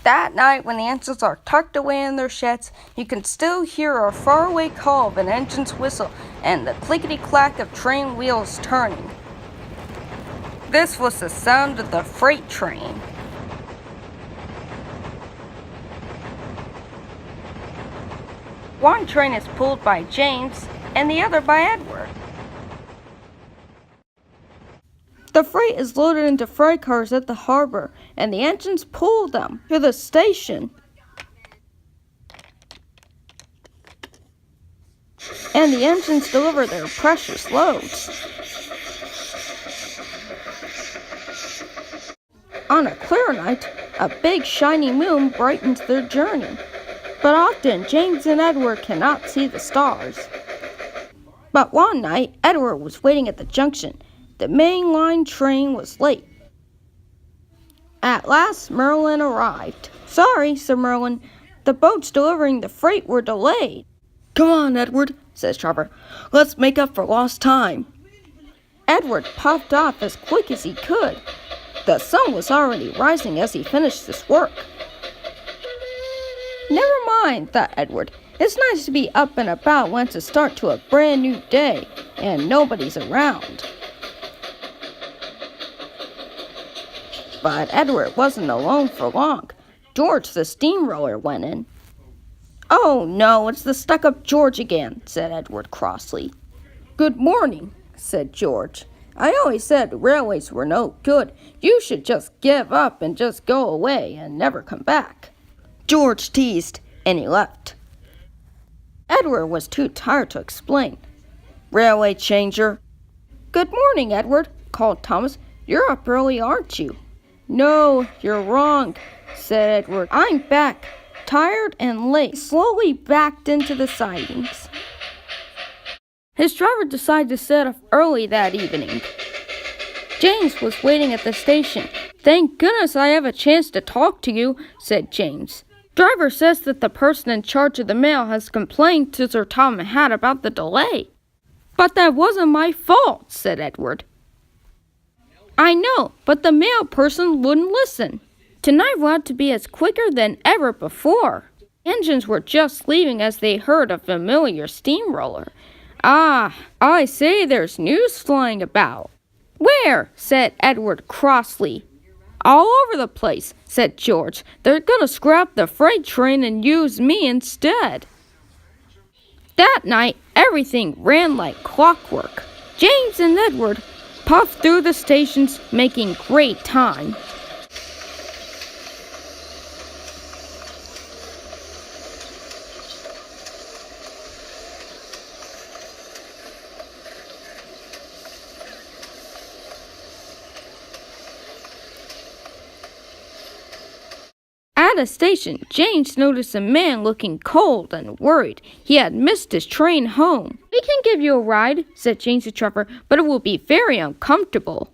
That night, when the engines are tucked away in their sheds, you can still hear a faraway call of an engine's whistle and the clickety-clack of train wheels turning. This was the sound of the freight train. One train is pulled by James and the other by Edward. The freight is loaded into freight cars at the harbor, and the engines pull them to the station. And the engines deliver their precious loads. On a clear night, a big shiny moon brightens their journey. But often James and Edward cannot see the stars. But one night, Edward was waiting at the junction. The main line train was late. At last, Merlin arrived. "Sorry," said Merlin. "The boats delivering the freight were delayed." "Come on, Edward," says Trevor. "Let's make up for lost time." Edward puffed off as quick as he could. The sun was already rising as he finished his work. "Never mind," thought Edward. "It's nice to be up and about when to start to a brand new day, and nobody's around." But Edward wasn't alone for long. George the steamroller went in. "Oh no, it's the stuck-up George again," said Edward crossly. "Good morning," said George. "I always said railways were no good. You should just give up and just go away and never come back." George teased, and he left. Edward was too tired to explain. "Railway changer." "Good morning, Edward," called Thomas. "You're up early, aren't you?" "No, you're wrong," said Edward. "I'm back, tired and late." He slowly backed into the sidings. His driver decided to set off early that evening. James was waiting at the station. "Thank goodness I have a chance to talk to you," said James. "Driver says that the person in charge of the mail has complained to Sir Tom and Hat about the delay." "But that wasn't my fault," said Edward. "I know, but the mail person wouldn't listen. Tonight we ought to be as quicker than ever before." Engines were just leaving as they heard a familiar steamroller. "Ah, I say, there's news flying about." "Where?" said Edward crossly. "All over the place," said George. "They're going to scrap the freight train and use me instead." That night, everything ran like clockwork. James and Edward puffed through the stations, making great time. At a station, James noticed a man looking cold and worried. He had missed his train home. "We can give you a ride," said James to Trevor, "but it will be very uncomfortable."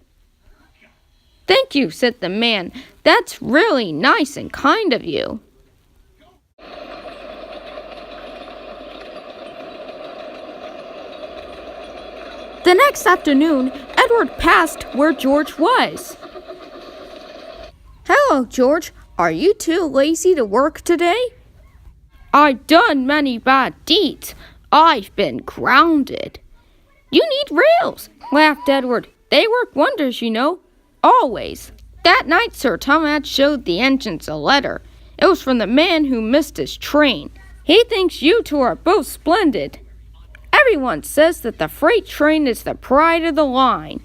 "Thank you," said the man. "That's really nice and kind of you." The next afternoon, Edward passed where George was. "Hello, George. Are you too lazy to work today?" "I've done many bad deeds. I've been grounded." "You need rails," laughed Edward. "They work wonders, you know. Always." That night, Sir Tom had showed the engines a letter. It was from the man who missed his train. "He thinks you two are both splendid. Everyone says that the freight train is the pride of the line.